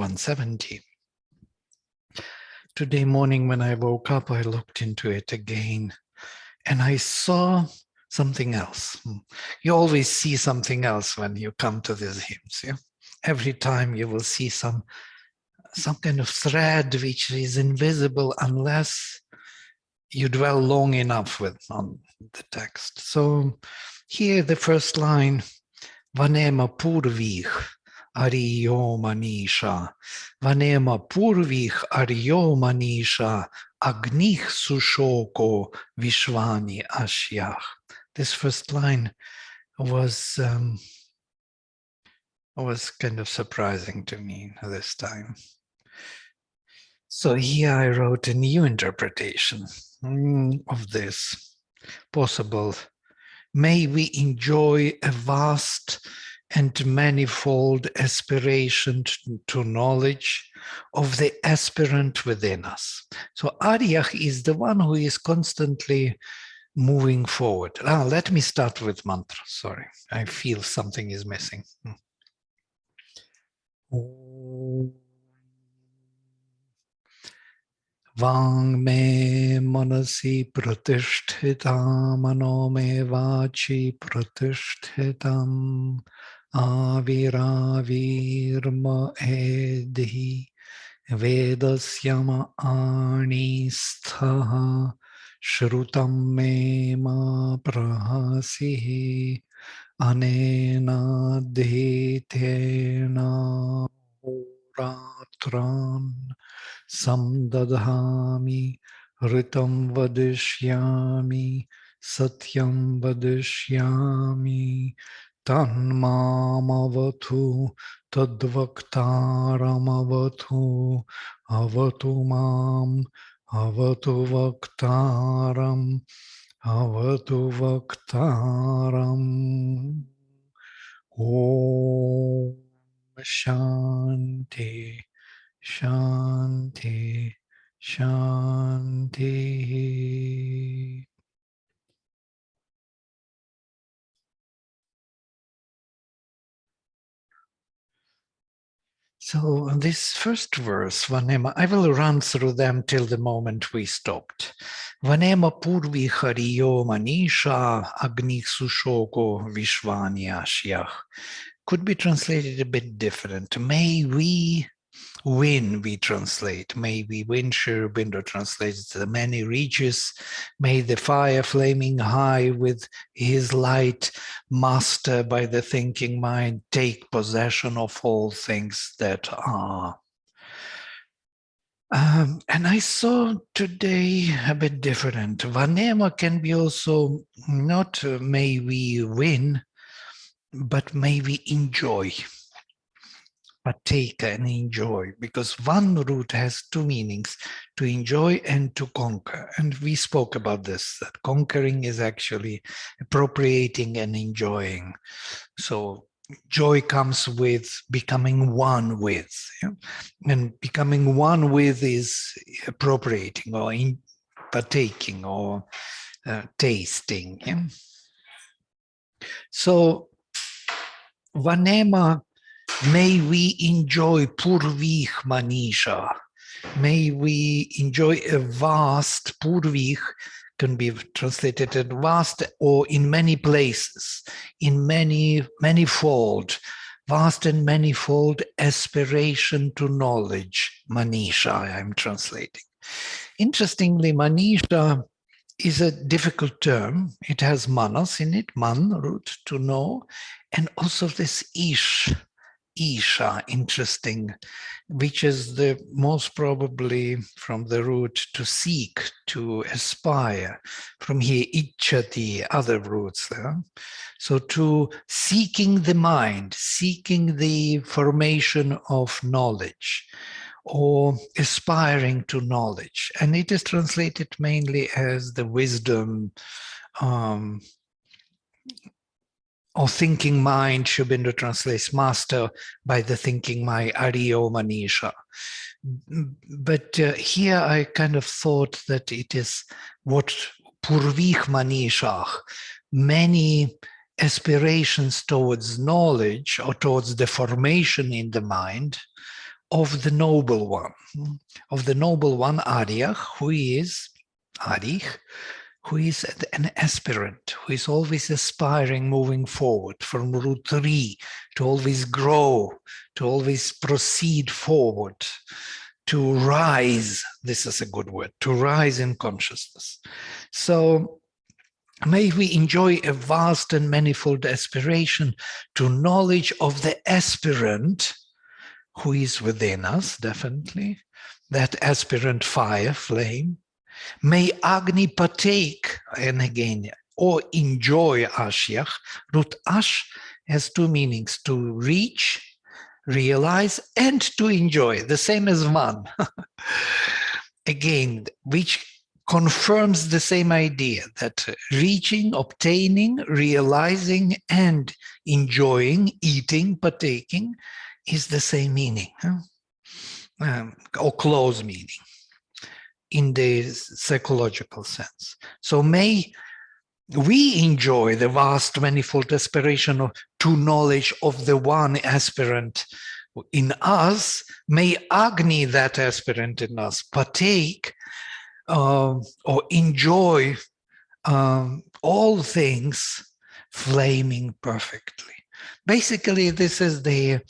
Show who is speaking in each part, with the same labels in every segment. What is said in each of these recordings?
Speaker 1: 170. Today morning when I woke up, I looked into it again and I saw something else. You always see something else when you come to these hymns. Yeah? Every time you will see some kind of thread which is invisible unless you dwell long enough on the text. So here the first line, Vanema purvih ariyo manisha, Vanema purvih ariyo manisha, agnih sushoko vishvani ashyah. This first line was kind of surprising to me this time. So here I wrote a new interpretation of this possible. May we enjoy a vast and manifold aspiration to knowledge of the aspirant within us. So Aryah is the one who is constantly moving forward. Let me start with mantra. Sorry, I feel something is missing. Vang me manasi pratishthitam, mano me vachi pratishthitam, aviravirma edhi, vedasyama anisthaha, shrutam me ma prahasihi, anena dhetena ratran. Samdadhami, ritam vadishyami, satyam vadishyami, tanmamavatu, tadvaktaramavatu, avatu mam, avatu vaktaram, avatu vaktaram. Om Shanti. Shanti, Shanti. So this first verse, Vanema, I will run through them till the moment we stopped. Vanema purvi hariyo manisha agnih sushoko vishvani ashyah. Could be translated a bit different. May we win, we translate. May we win, Sri Aurobindo translates the many reaches. May the fire flaming high with his light, master by the thinking mind, take possession of all things that are. And I saw today a bit different. Vanema can be also not may we win, but may we enjoy. Partake and enjoy, because one root has two meanings, to enjoy and to conquer. And we spoke about this, that conquering is actually appropriating and enjoying. So joy comes with becoming one with, yeah? And becoming one with is appropriating or partaking or tasting. Yeah? So Vanema, may we enjoy purvih manisha. May we enjoy a vast, purvih can be translated as vast or in many places, in manifold, vast and manifold aspiration to knowledge. Manisha, I'm translating. Interestingly, manisha is a difficult term. It has manas in it, man, root, to know, and also this ish. Isha, interesting, which is the most probably from the root to seek, to aspire. From here, ichati, other roots there. So to seeking the mind, seeking the formation of knowledge, or aspiring to knowledge. And it is translated mainly as the wisdom, or thinking mind. Aurobindo translates master by the thinking mind, Ariyo Manisha. But here I kind of thought that it is what Purvih Manisha, many aspirations towards knowledge or towards the formation in the mind of the noble one, Arya, who is Arich, who is an aspirant, who is always aspiring, moving forward from root 3, to always grow, to always proceed forward, to rise. This is a good word, to rise in consciousness. So may we enjoy a vast and manifold aspiration to knowledge of the aspirant who is within us, definitely, that aspirant fire, flame. May Agni partake, and again, or enjoy Ashyach. Root Ash has two meanings: to reach, realize, and to enjoy, the same as one. Again, which confirms the same idea that reaching, obtaining, realizing, and enjoying, eating, partaking is the same meaning, or close meaning in the psychological sense. So may we enjoy the vast manifold aspiration to knowledge of the one aspirant in us. May Agni, that aspirant in us, partake or enjoy all things flaming perfectly. Basically, this is the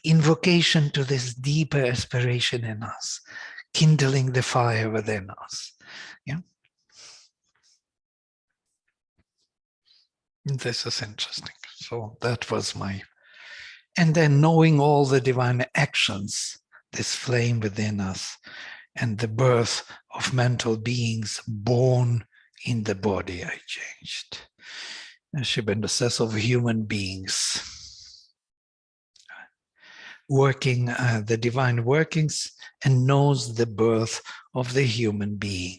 Speaker 1: invocation to this deeper aspiration in us, kindling the fire within us. Yeah. This is interesting. So that was my, and then knowing all the divine actions, this flame within us, and the birth of mental beings born in the body, I changed. Shibenda says of human beings, working the divine workings, and knows the birth of the human being.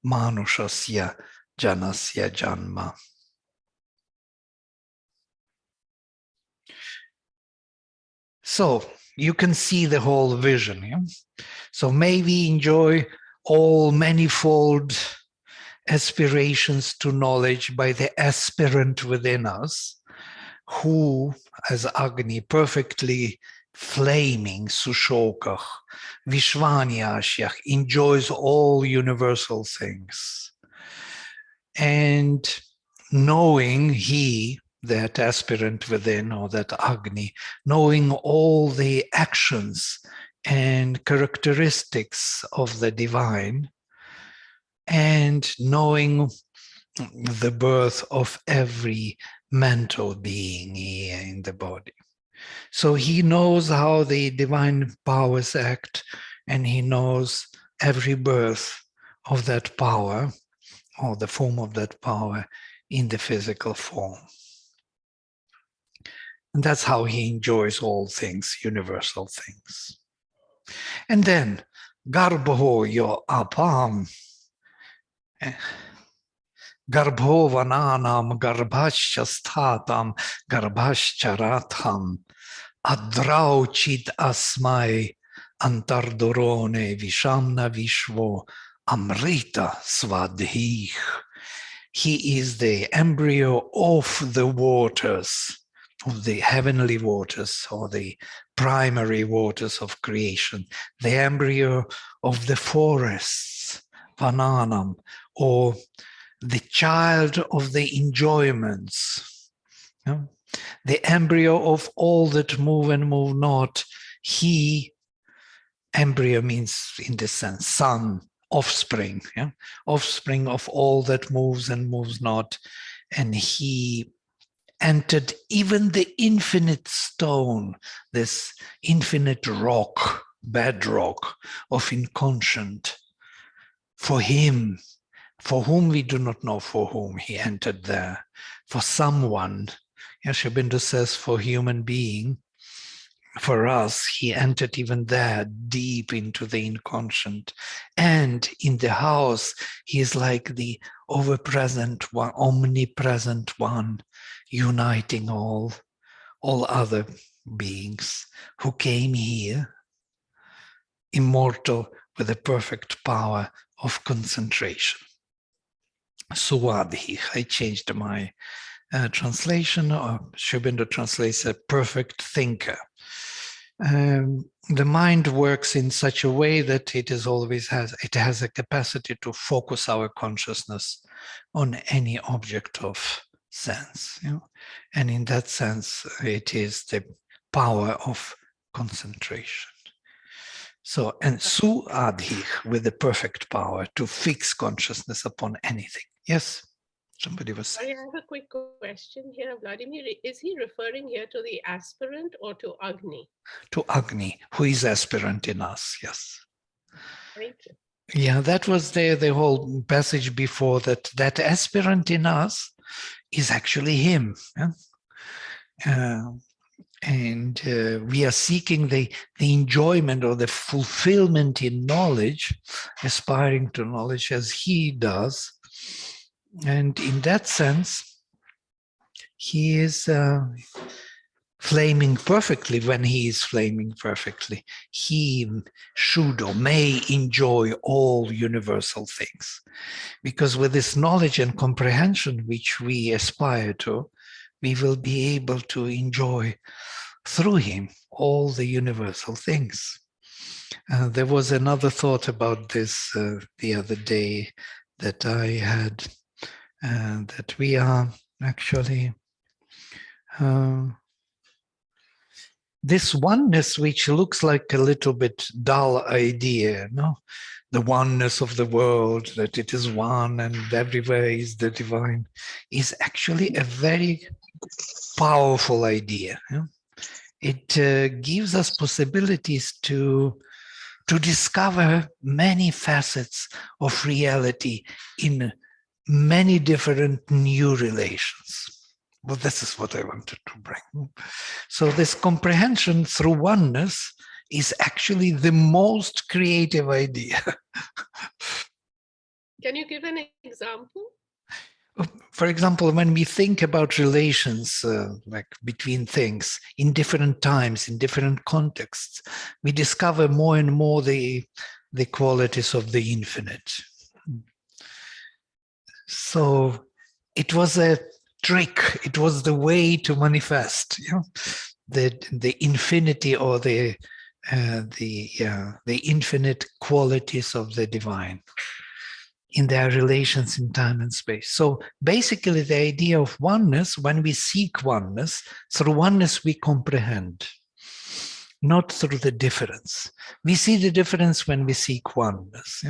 Speaker 1: Manushasya janasya janma. So you can see the whole vision. Yeah? So may we enjoy all manifold aspirations to knowledge by the aspirant within us, who, as Agni, perfectly flaming Sushokach, Vishvanyashyach, enjoys all universal things. And knowing he, that aspirant within, or that Agni, knowing all the actions and characteristics of the divine, and knowing the birth of every mental being here in the body. So he knows how the divine powers act, and he knows every birth of that power, or the form of that power in the physical form. And that's how he enjoys all things, universal things. And then, Garbho yo apam, Garbho vananam garbhashchastatam garbhashcharatham adrauchit asmai antardorone vishamna vishvo amrita svadhih. He is the embryo of the waters, of the heavenly waters, or the primary waters of creation, the embryo of the forests, vananam, or the child of the enjoyments, the embryo of all that move and move not. He, embryo means in this sense, son, offspring, offspring of all that moves and moves not. And he entered even the infinite stone, this infinite rock, bedrock of inconscient. For him, for whom we do not know for whom he entered there, for someone, Sri Aurobindo says for human being, for us, he entered even there, deep into the inconscient. And in the house, he is like the ever-present one, omnipresent one, uniting all other beings who came here, immortal with the perfect power of concentration. Suwadhi, I changed my translation. Sri Aurobindo translates a perfect thinker. The mind works in such a way that it has a capacity to focus our consciousness on any object of sense, and in that sense it is the power of concentration. So, and su adhih, with the perfect power to fix consciousness upon anything. Yes, somebody was saying.
Speaker 2: I have a quick question here, Vladimir. Is he referring here to the aspirant or to Agni?
Speaker 1: To Agni, who is aspirant in us, yes.
Speaker 2: Thank you.
Speaker 1: Yeah, that was the whole passage before that. That aspirant in us is actually him. Yeah? And we are seeking the enjoyment or the fulfillment in knowledge, aspiring to knowledge as he does. And in that sense, he is flaming perfectly when he is flaming perfectly. He should or may enjoy all universal things. Because with this knowledge and comprehension which we aspire to, we will be able to enjoy through him all the universal things. There was another thought about this the other day that I had, that we are actually this oneness, which looks like a little bit dull idea, no? The oneness of the world, that it is one and everywhere is the divine, is actually a very powerful idea. Yeah? It gives us possibilities to discover many facets of reality in many different new relations. Well, this is what I wanted to bring. So this comprehension through oneness is actually the most creative idea.
Speaker 2: Can you give an example?
Speaker 1: For example, when we think about relations like between things in different times, in different contexts, we discover more and more the qualities of the infinite. So it was a trick. It was the way to manifest, the infinity or the infinite qualities of the divine in their relations in time and space. So basically the idea of oneness, when we seek oneness, through oneness we comprehend, not through the difference. We see the difference when we seek oneness,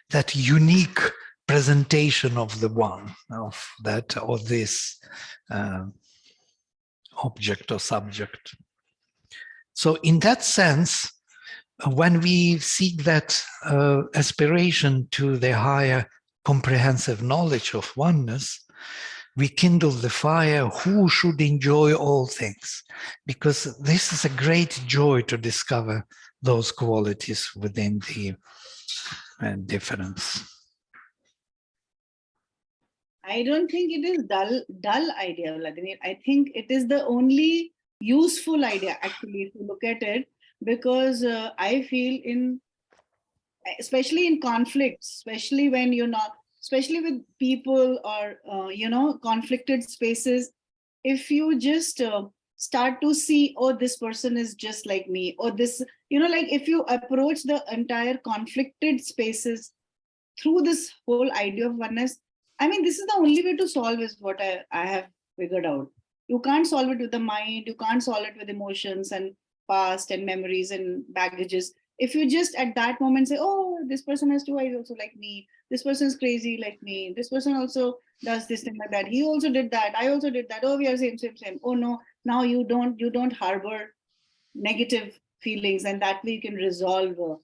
Speaker 1: that unique presentation of the one, of that or this object or subject. So in that sense, when we seek that aspiration to the higher comprehensive knowledge of oneness, we kindle the fire who should enjoy all things, because this is a great joy to discover those qualities within the difference.
Speaker 3: I don't think it is dull idea, Vladimir. I think it is the only useful idea, actually, if you look at it, because I feel especially in conflicts, especially when you're not, especially with people or, conflicted spaces, if you just start to see, oh, this person is just like me, or this, like if you approach the entire conflicted spaces through this whole idea of oneness, I mean, this is the only way to solve is what I have figured out. You can't solve it with the mind. You can't solve it with emotions and past and memories and baggages. If you just at that moment say, oh, this person has two eyes also like me. This person is crazy like me. This person also does this thing like that. He also did that. I also did that. Oh, we are same. Oh no, now you don't harbor negative feelings, and that way you can resolve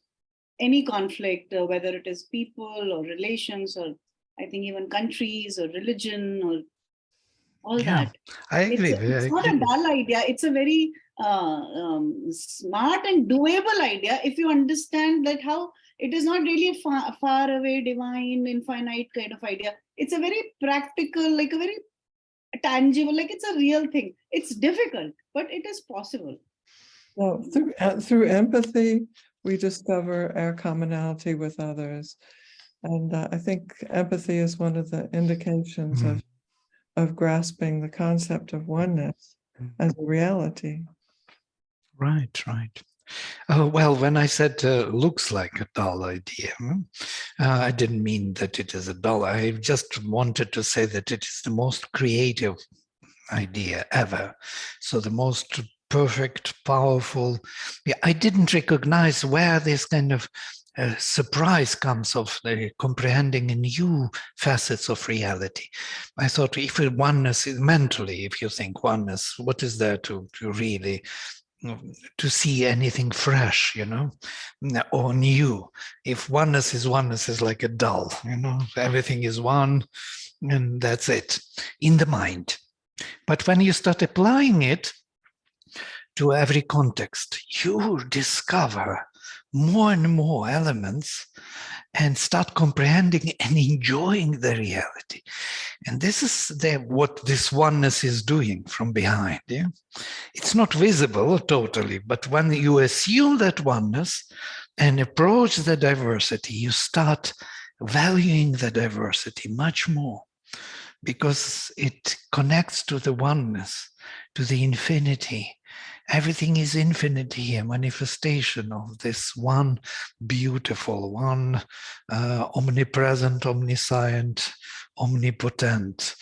Speaker 3: any conflict, whether it is people or relations or I think even countries or religion or all that.
Speaker 1: I agree.
Speaker 3: It's not a dull idea. It's a very smart and doable idea if you understand that how it is not really a far away, divine, infinite kind of idea. It's a very practical, like a very tangible, like it's a real thing. It's difficult, but it is possible.
Speaker 4: Well, through empathy, we discover our commonality with others. And I think empathy is one of the indications of grasping the concept of oneness as a reality.
Speaker 1: Right. Well, when I said looks like a dull idea, I didn't mean that it is a dull. I just wanted to say that it is the most creative idea ever. So the most perfect, powerful. Yeah, I didn't recognize where this kind of surprise comes of the comprehending new facets of reality. I thought if oneness is mentally, if you think oneness, what is there to really to see anything fresh, or new? If oneness is like a dull, everything is one and that's it in the mind. But when you start applying it to every context, you discover more and more elements and start comprehending and enjoying the reality. And this is what this oneness is doing from behind. Yeah? It's not visible totally, but when you assume that oneness and approach the diversity, you start valuing the diversity much more, because it connects to the oneness, to the infinity. Everything is infinity, a manifestation of this one beautiful, one omnipresent, omniscient, omnipotent,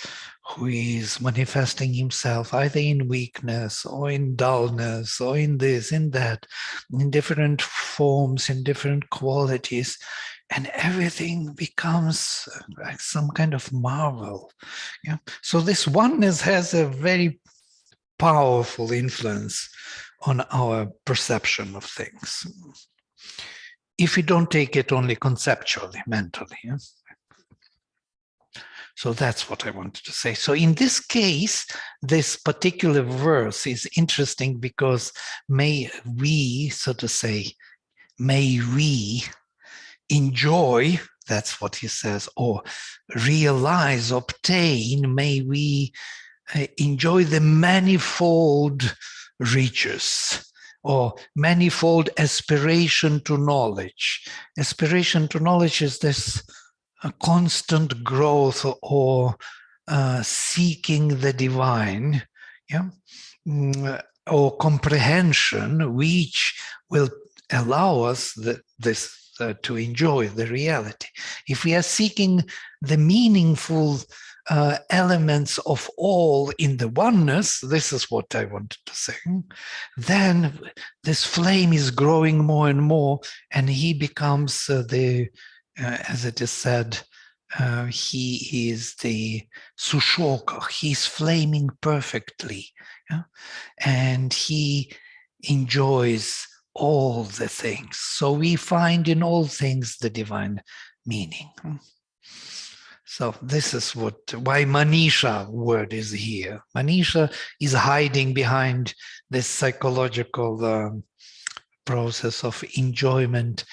Speaker 1: who is manifesting himself either in weakness or in dullness or in this, in that, in different forms, in different qualities. And everything becomes like some kind of marvel. Yeah. So this oneness has a very powerful influence on our perception of things, if we don't take it only conceptually, mentally. Yeah? So that's what I wanted to say. So in this case, this particular verse is interesting because may we, so to say, may we enjoy, that's what he says, or realize, obtain, may we enjoy the manifold riches or manifold aspiration to knowledge. Aspiration to knowledge is this constant growth or seeking the divine, yeah, or comprehension, which will allow us to enjoy the reality. If we are seeking the meaningful elements of all in the oneness, this is what I wanted to say, then this flame is growing more and more, and he becomes as it is said, he is the Sushoka, he's flaming perfectly, yeah? And he enjoys all the things. So we find in all things the divine meaning. So this is why Manisha word is here. Manisha is hiding behind this psychological process of enjoyment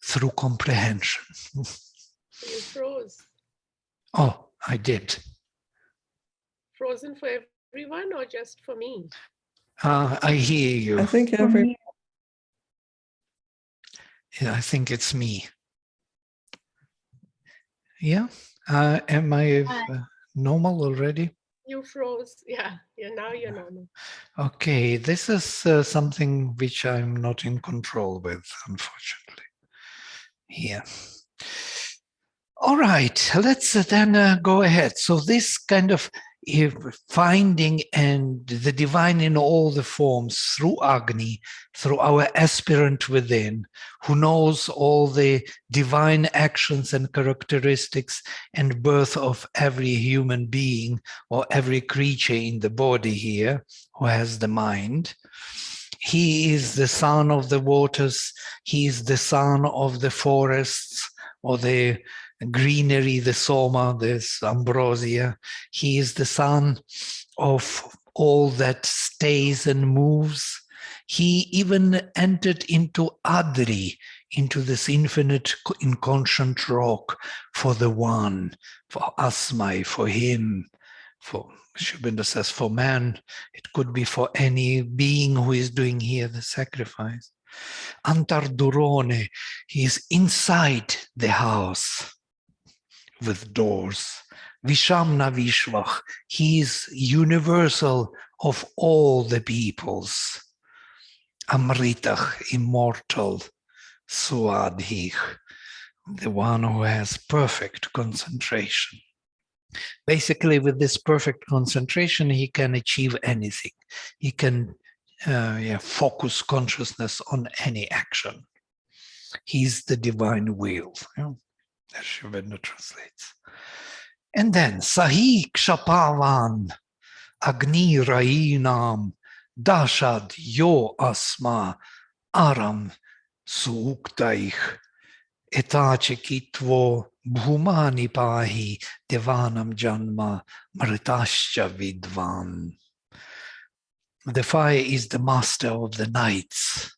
Speaker 1: through comprehension.
Speaker 2: You froze.
Speaker 1: Oh, I did.
Speaker 2: Frozen for everyone or just for me?
Speaker 1: I hear you.
Speaker 4: I think every
Speaker 1: Yeah, I think it's me. Yeah. Am I normal already?
Speaker 2: You froze. Yeah, now you're normal.
Speaker 1: Okay, this is something which I'm not in control with, unfortunately. Here. All right, let's then go ahead. So this kind of finding and the divine in all the forms through Agni, through our aspirant within, who knows all the divine actions and characteristics and birth of every human being or every creature in the body here, who has the mind. He is the son of the waters. He is the son of the forests or the greenery, the soma, this ambrosia. He is the son of all that stays and moves. He even entered into Adri, into this infinite inconscient rock for the one, for Asmai, for him, for Sri Aurobindo says for man, it could be for any being who is doing here the sacrifice. Antardurone, he is inside the house with doors. Vishamna Vishvach, he is universal of all the peoples. Amritach, immortal, Suadhich, the one who has perfect concentration. Basically, with this perfect concentration, he can achieve anything. He can focus consciousness on any action. He's the divine will, as Veda translates. And then, Sahi Kshapavan, Agni Rainam, Dashad Yo Asma, Aram Suuktaich, Etachikitvo Bhumani Pahi, Devanam Janma, Mritascha Vidvan. The fire is the master of the nights,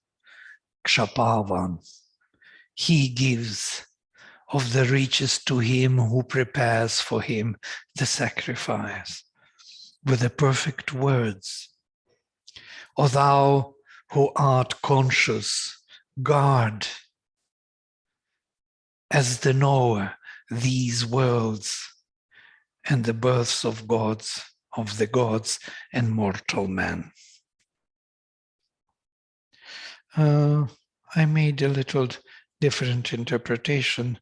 Speaker 1: Kshapavan. He gives of the riches to him who prepares for him the sacrifice with the perfect words. O thou who art conscious, guard as the knower these worlds and the births of the gods and mortal man. I made a little different interpretation.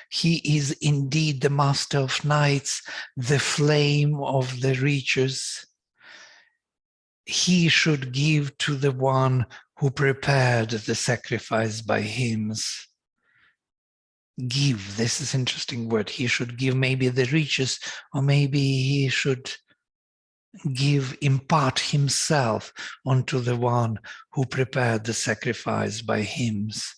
Speaker 1: He is indeed the master of nights, the flame of the riches. He should give to the one who prepared the sacrifice by hymns. Give, this is an interesting word. He should give maybe the riches, or maybe he should impart himself onto the one who prepared the sacrifice by hymns.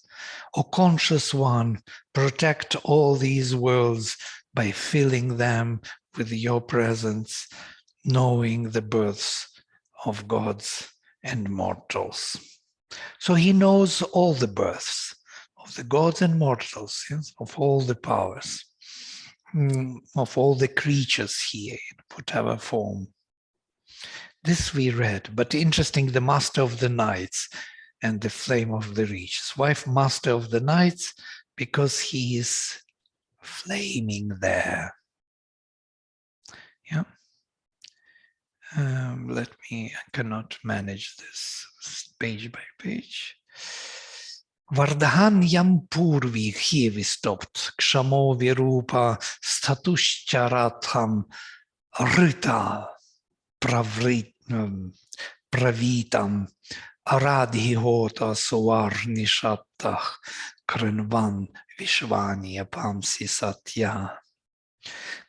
Speaker 1: O conscious one, protect all these worlds by filling them with your presence, knowing the births of gods and mortals. So he knows all the births of the gods and mortals, yes, of all the powers, of all the creatures here in whatever form. This we read, but interesting, the master of the nights and the flame of the riches. Why master of the nights? Because he is flaming there. Yeah. Let me, I cannot manage this page by page. Vardhan yam purvi here stopped. Kshamo virupa statushcharatham rita pravitam aradhi hota sovar nishattah krenvan vishvani apamsi satya.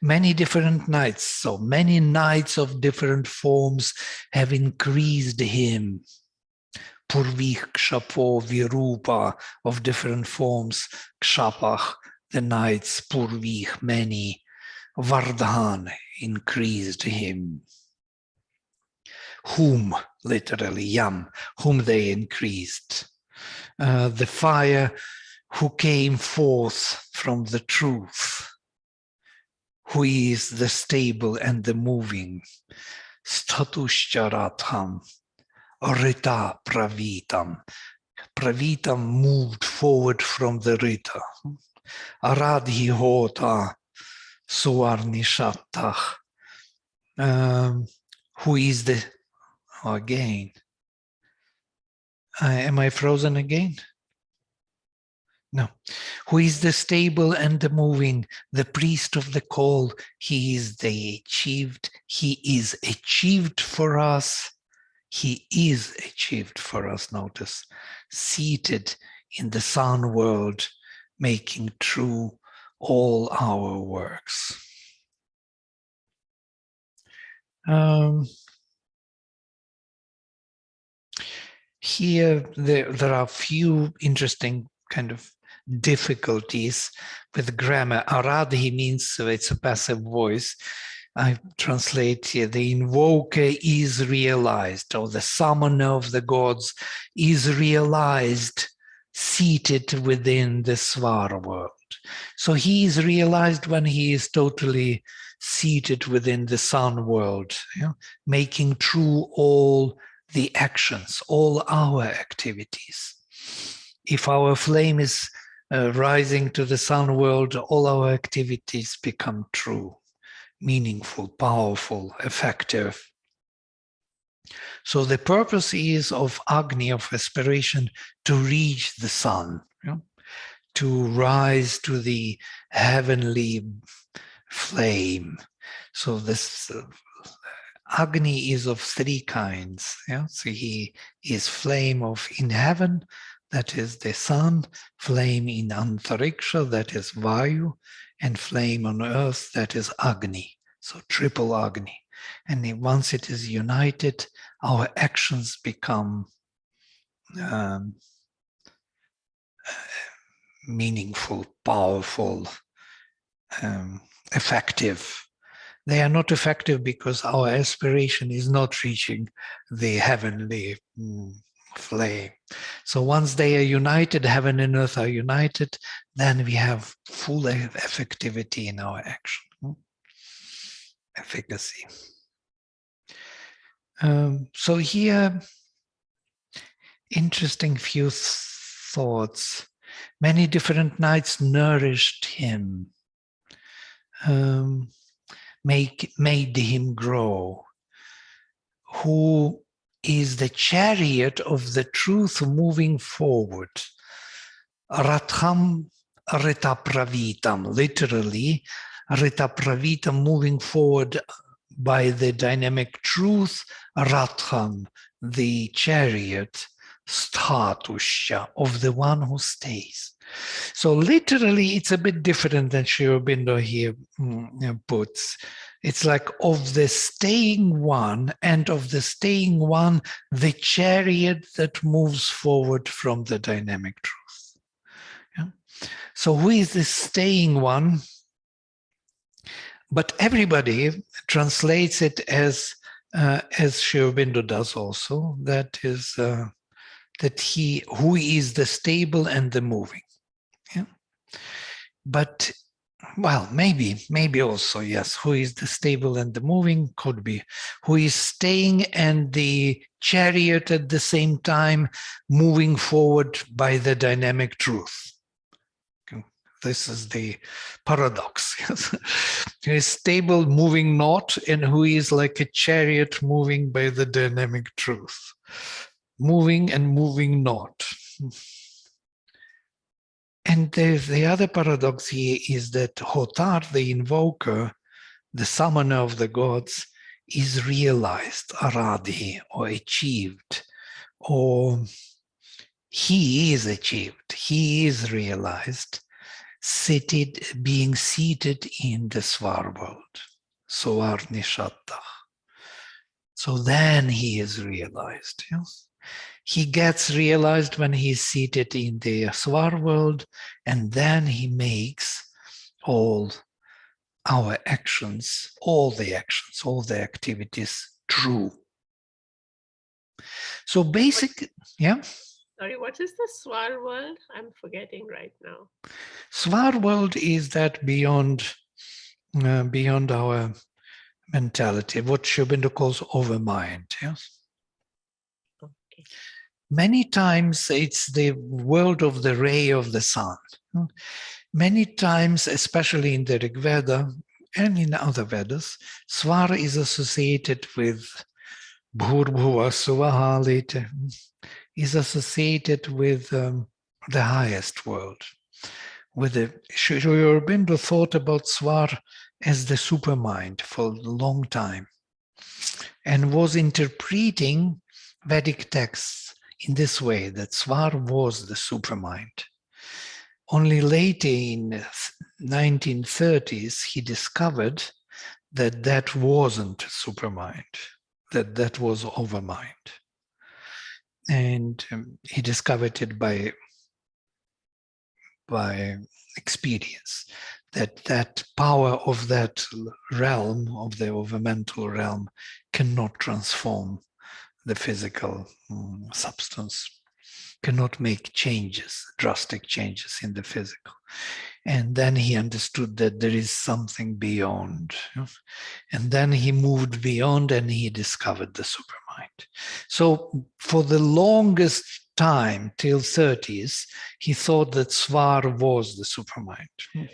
Speaker 1: Many different nights, so many nights of different forms have increased him. Purvih kshapo virupa, of different forms, kshapach, the nights, purvih, many, vardhan, increased him. Whom, literally, yam, whom they increased. The fire who came forth from the truth, who is the stable and the moving. Statushcharatham, rita pravitam. Pravitam moved forward from the rita. Aradhi hota suvarnishattah. Who is the, again, am I frozen again? No. Who is the stable and the moving, the priest of the call? He is achieved for us. He is achieved for us, notice, seated in the sun world, making true all our works. Here, there are a few interesting kind of difficulties with grammar. Aradhi means it's a passive voice. I translate here, the invoker is realized, or the summoner of the gods is realized, seated within the Svara world. So he is realized when he is totally seated within the sun world, making true all the actions, all our activities. If our flame is rising to the sun world, all our activities become true, meaningful, powerful, effective. So the purpose is of Agni, of aspiration, to reach the sun, to rise to the heavenly flame. So this Agni is of three kinds. So he is flame in heaven, that is the sun, flame in Antariksha, that is Vayu, and flame on earth, that is Agni. So triple Agni. And once it is united, our actions become meaningful, powerful, effective. They are not effective because our aspiration is not reaching the heavenly flame. So once they are united, heaven and earth are united, then we have full effectivity in our action, efficacy. So here, interesting few thoughts. Many different nights nourished him, made him grow. Who is the chariot of the truth moving forward? Ratham ritapravitam, literally, ritapravitam, moving forward by the dynamic truth, Ratham, the chariot, Sthatusha, of the one who stays. So literally, it's a bit different than Sri Aurobindo here puts. It's like of the staying one, and of the staying one, the chariot that moves forward from the dynamic truth. So who is this staying one? But everybody translates it as Sri Aurobindo does also. That is that who is the stable and the moving. But well, maybe also, yes, who is the stable and the moving, could be. Who is staying and the chariot at the same time, moving forward by the dynamic truth. This is the paradox. Who is stable, moving not, and who is like a chariot moving by the dynamic truth. Moving and moving not. And the other paradox here is that Hotar, the invoker, the summoner of the gods, is realized, aradhi, or achieved, or he is achieved, he is realized, being seated in the Swar world, Soarnishatta. So then he is realized. Yes? He gets realized when he's seated in the Swar world, and then he makes all our actions, all the activities true. So basic, yeah?
Speaker 2: Sorry, what is the Swar world? I'm forgetting right now.
Speaker 1: Swar world is that beyond our mentality, what Sri Aurobindo calls overmind, yes?
Speaker 2: Okay.
Speaker 1: Many times it's the world of the ray of the sun. Many times, especially in the Rig Veda and in other Vedas, Swar is associated with Bhurbhuva Suvaha later, is associated with the highest world. Sri Aurobindo thought about Swar as the supermind for a long time and was interpreting Vedic texts in this way, that Swar was the supermind. Only later in 1930s, he discovered that that wasn't supermind, that was overmind. And he discovered it by experience, that power of that realm, of the overmental realm, cannot transform the physical substance, cannot make changes, drastic changes in the physical. And then he understood that there is something beyond. And then he moved beyond and he discovered the supermind. So for the longest time, till 30s, he thought that Swar was the supermind.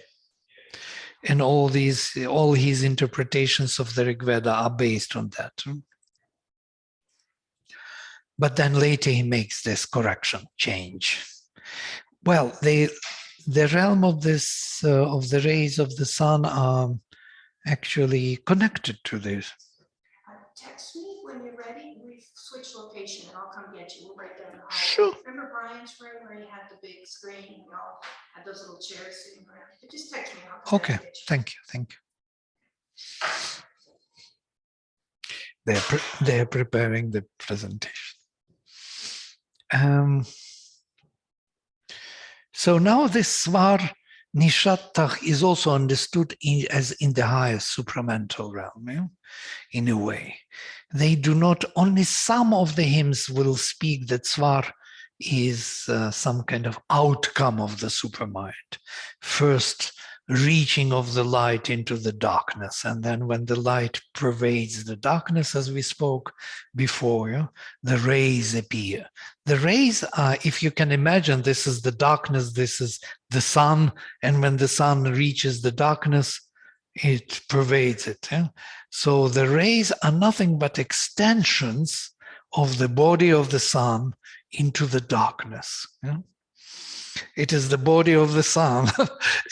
Speaker 1: And all his interpretations of the Rig Veda are based on that. But then later he makes this correction, change. Well, the realm of this of the rays of the sun are actually connected to this.
Speaker 5: Text me when you're ready. We've switched location and I'll come get you. We're right down the hall.
Speaker 1: Sure.
Speaker 5: Remember Brian's room where he had the big screen and we all had those little chairs sitting around? Just text me and I'll come
Speaker 1: Okay,
Speaker 5: back and get you.
Speaker 1: thank you, thank you. They're preparing the presentation. So now this Svar Nishattach is also understood as in the highest supramental realm, yeah? In a way. They do not, only some of the hymns will speak that Svar is some kind of outcome of the supermind. First, reaching of the light into the darkness, and then when the light pervades the darkness, as we spoke before, yeah, the rays appear. The rays are, if you can imagine, this is the darkness, this is the sun, and when the sun reaches the darkness, it pervades it. Yeah? So the rays are nothing but extensions of the body of the sun into the darkness. Yeah? It is the body of the sun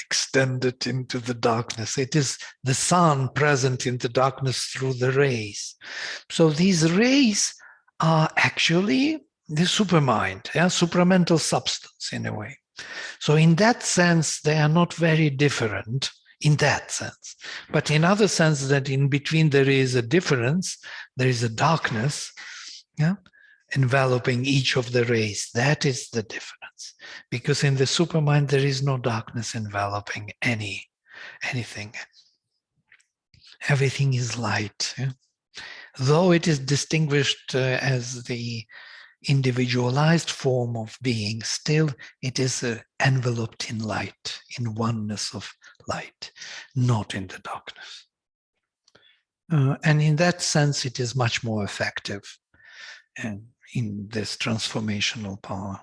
Speaker 1: extended into the darkness. It is the sun present in the darkness through the rays. So these rays are actually the supermind, yeah? Supramental substance in a way. So in that sense, they are not very different in that sense. But in other sense, that in between there is a difference, there is a darkness, yeah, enveloping each of the rays. That is the difference. Because in the supermind, there is no darkness enveloping anything. Everything is light. Yeah? Though it is distinguished as the individualized form of being, still it is enveloped in light, in oneness of light, not in the darkness. And in that sense, it is much more effective and in this transformational power.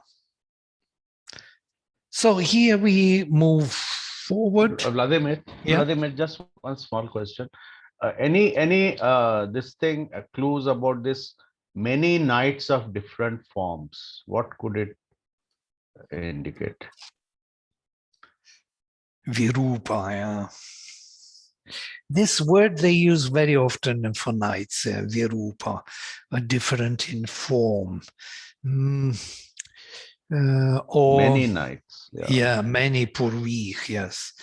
Speaker 1: So here we move forward.
Speaker 6: Vladimir,
Speaker 1: Yeah.
Speaker 6: Vladimir, just one small question. Any this thing clues about this many nights of different forms? What could it indicate?
Speaker 1: Virupa, yeah. This word they use very often for nights, Virupa, different in form. Or
Speaker 6: Many nights.
Speaker 1: Yeah, many purvih, yes.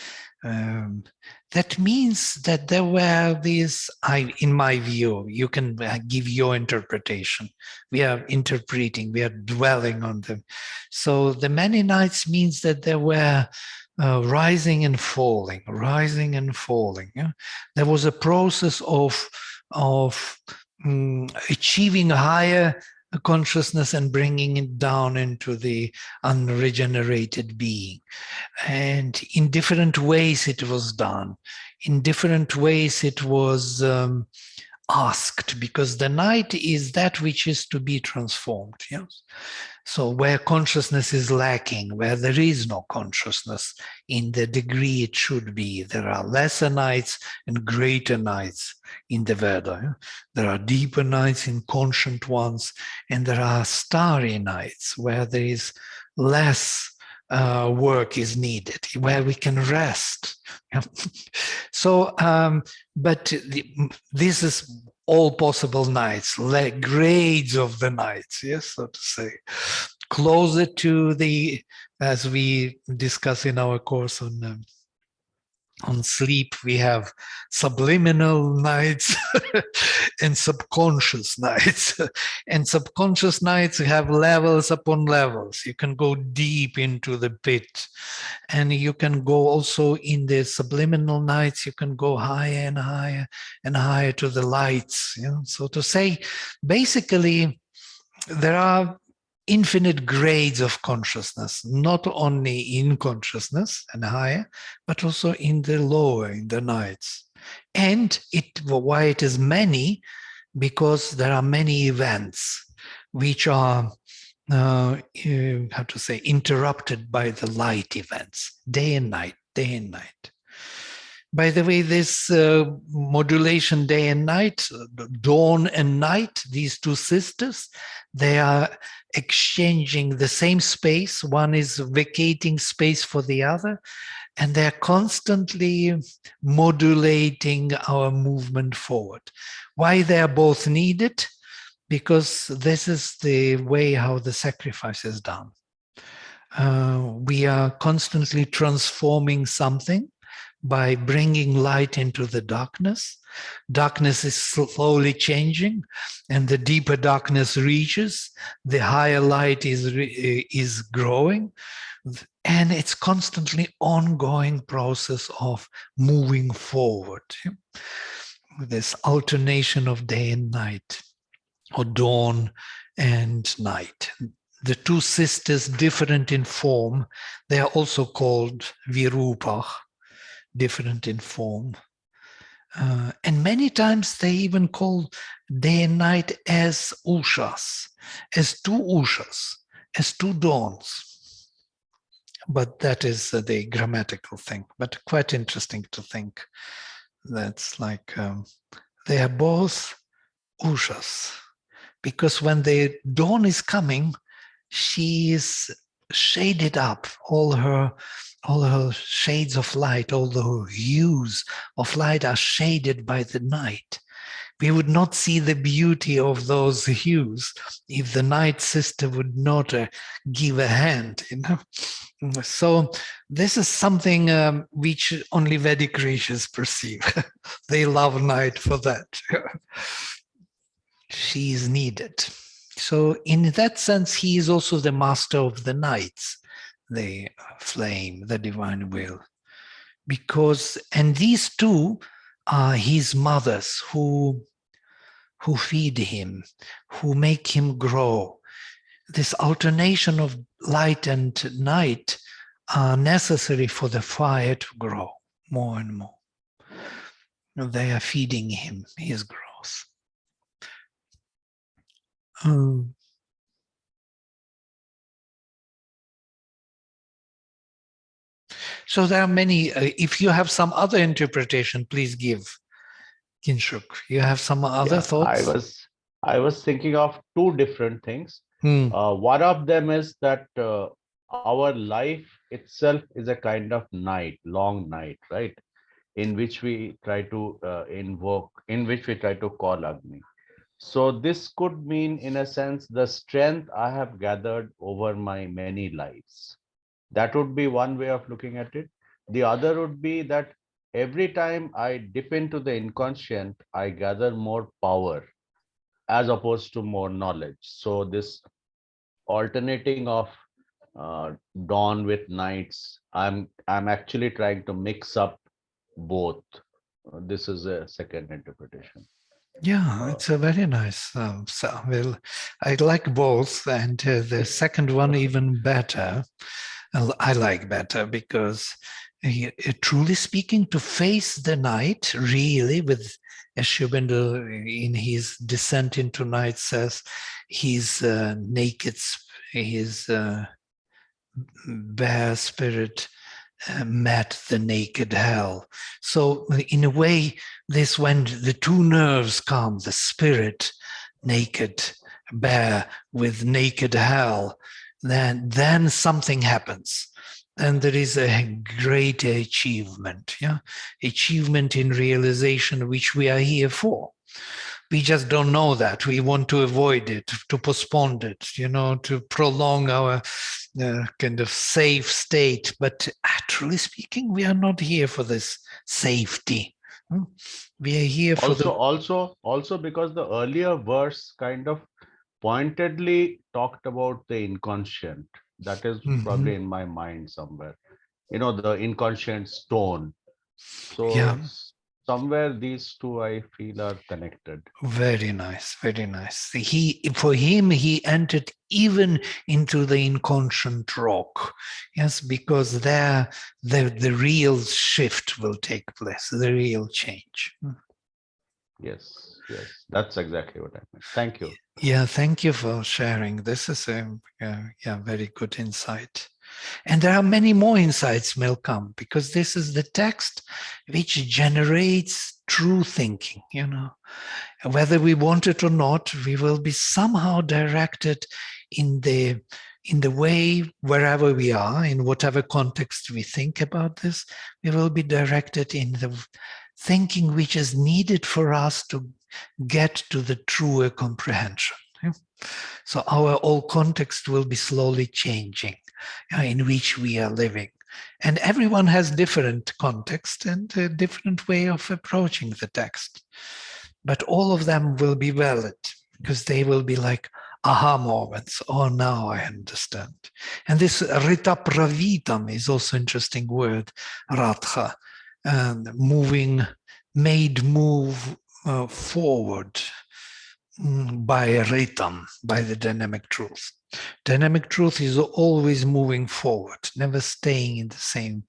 Speaker 1: That means that there were these, in my view, you can give your interpretation. We are interpreting, we are dwelling on them. So the many nights means that there were rising and falling, rising and falling. Yeah? There was a process of achieving higher consciousness and bringing it down into the unregenerated being. And in different ways it was done. In different ways it was asked, because the night is that which is to be transformed. Yes? So where consciousness is lacking, where there is no consciousness in the degree it should be, there are lesser nights and greater nights in the Veda. There are deeper nights in conscient ones, and there are starry nights where there is less work is needed, where we can rest. So, but this is all possible nights, like grades of the nights, yes, so to say. Closer to the, as we discuss in our course on sleep, we have subliminal nights and subconscious nights. And subconscious nights have levels upon levels. You can go deep into the pit, and you can go also in the subliminal nights, you can go higher and higher and higher to the lights. You know? So to say, basically, there are infinite grades of consciousness, not only in consciousness and higher, but also in the lower, in the nights. And why it is many, because there are many events which are, how to say, interrupted by the light events, day and night, day and night. By the way, this modulation day and night, dawn and night, these two sisters, they are exchanging the same space. One is vacating space for the other, and they're constantly modulating our movement forward. Why they are both needed? Because this is the way how the sacrifice is done. We are constantly transforming something by bringing light into the darkness. Darkness is slowly changing, and the deeper darkness reaches, the higher light is growing. And it's constantly ongoing process of moving forward. This alternation of day and night, or dawn and night. The two sisters, different in form, they are also called Virupa, different in form. And many times they even call day and night as ushas, as two ushas, as two dawns. But that is the grammatical thing, but quite interesting to think. That's like they are both ushas, because when the dawn is coming, she is shaded up, all her shades of light, all the hues of light are shaded by the night. We would not see the beauty of those hues if the night sister would not give a hand, you know. So this is something which only Vedic rishis perceive. They love night for that. She is needed. So in that sense, he is also the master of the nights, the flame, the divine will. Because, and these two are his mothers who feed him, who make him grow. This alternation of light and night are necessary for the fire to grow more and more. They are feeding him his growth. So there are many. If you have some other interpretation, please give, Kinshuk. You have some other thoughts?
Speaker 6: I was thinking of two different things. One of them is that our life itself is a kind of night, long night, right? In which we try to invoke, in which we try to call Agni. So this could mean, in a sense, the strength I have gathered over my many lives. That would be one way of looking at it. The other would be that every time I dip into the inconscient, I gather more power as opposed to more knowledge. So this alternating of dawn with nights, I'm actually trying to mix up both. This is a second interpretation.
Speaker 1: Yeah, it's a very nice. Well, I like both, and the second one even better. I like better because, truly speaking, to face the night really with, as Shubhendu in his Descent into Night says, his naked, his bare spirit met the naked hell. So in a way, this when the two nerves come, the spirit naked, bare with naked hell, then something happens. And there is a great achievement, achievement in realization, which we are here for. We just don't know that. We want to avoid it, to postpone it, to prolong our kind of safe state. But truly speaking, we are not here for this safety. We are here for
Speaker 6: also because the earlier verse kind of pointedly talked about the inconscient. That is probably in my mind somewhere. The inconscient stone. So somewhere these two I feel are connected.
Speaker 1: Very nice, very nice. For him, he entered even into the inconscient rock. Yes, because there the real shift will take place, the real change.
Speaker 6: Yes, that's exactly what I meant. Thank you.
Speaker 1: Yeah, thank you for sharing. This is a very good insight. And there are many more insights will come, because this is the text which generates true thinking, you know. Whether we want it or not, we will be somehow directed in the way, wherever we are, in whatever context we think about this, we will be directed in the thinking which is needed for us to get to the truer comprehension. Yeah? So our whole context will be slowly changing, in which we are living. And everyone has different context and a different way of approaching the text. But all of them will be valid, because they will be like aha moments. Oh, now I understand. And this rita pravitam is also an interesting word, ratha, and moving, made move forward by ritam, by the dynamic truth. Dynamic truth is always moving forward, never staying in the same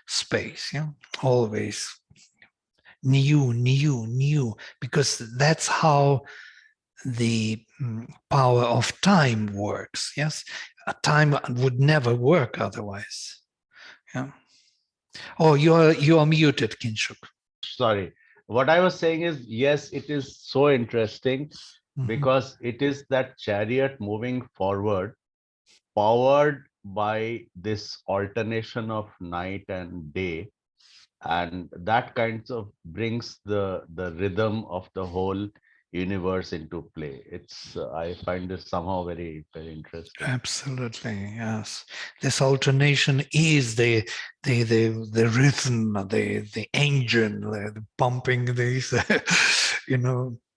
Speaker 1: space. Yeah, always new, because that's how the power of time works. Yes, time would never work otherwise. Yeah. Oh, you are muted, Kinshuk.
Speaker 6: Sorry. What I was saying is, yes, it is so interesting
Speaker 1: Mhm.
Speaker 6: because it is that chariot moving forward, powered by this alternation of night and day, and that kinds of brings the rhythm of the whole universe into play. It's I find this somehow very interesting.
Speaker 1: Absolutely, yes. This alternation is the rhythm, the engine, the pumping these,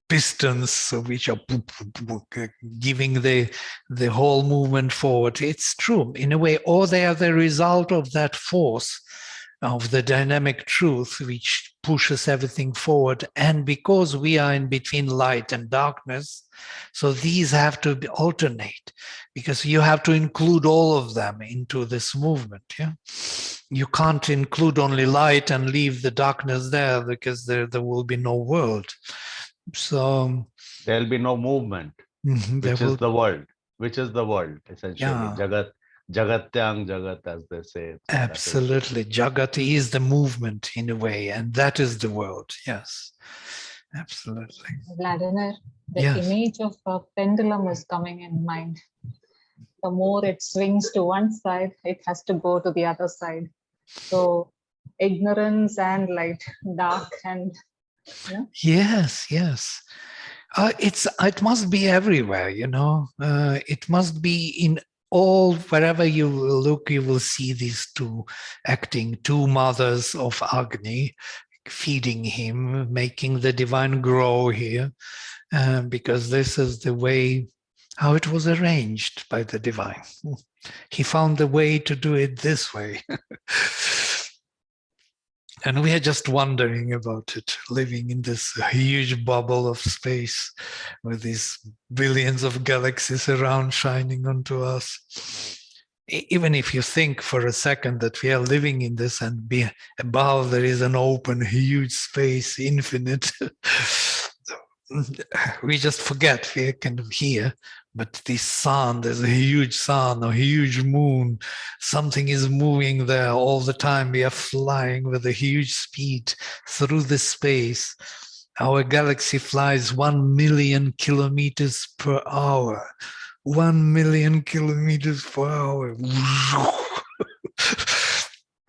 Speaker 1: pistons which are giving the whole movement forward. It's true in a way, or they are the result of that force of the dynamic truth which pushes everything forward. And because we are in between light and darkness, so these have to alternate, because you have to include all of them into this movement. Yeah, you can't include only light and leave the darkness there, because there will be no world. So
Speaker 6: There'll be no movement,
Speaker 1: there
Speaker 6: which is
Speaker 1: will,
Speaker 6: the world, essentially.
Speaker 1: yeah,
Speaker 6: Jagatyang Jagat, as they say. So that is
Speaker 1: absolutely. Jagat is the movement in a way, and that is the world. Yes, absolutely.
Speaker 7: Vladimir, the
Speaker 1: Yes.
Speaker 7: image of a pendulum is coming in mind. The more it swings to one side, it has to go to the other side. So ignorance and light, dark and, you know.
Speaker 1: Yes. It must be everywhere, it must be in all, wherever you will look, you will see these two acting, two mothers of Agni, feeding him, making the divine grow here, because this is the way how it was arranged by the divine. He found the way to do it this way. And we are just wondering about it, living in this huge bubble of space with these billions of galaxies around shining onto us. Even if you think for a second that we are living in this, and above there is an open, huge space, infinite, we just forget, we are kind of here. But this sun, there's a huge sun, a huge moon, something is moving there all the time. We are flying with a huge speed through the space. Our galaxy flies 1 million kilometers per hour. 1 million kilometers per hour.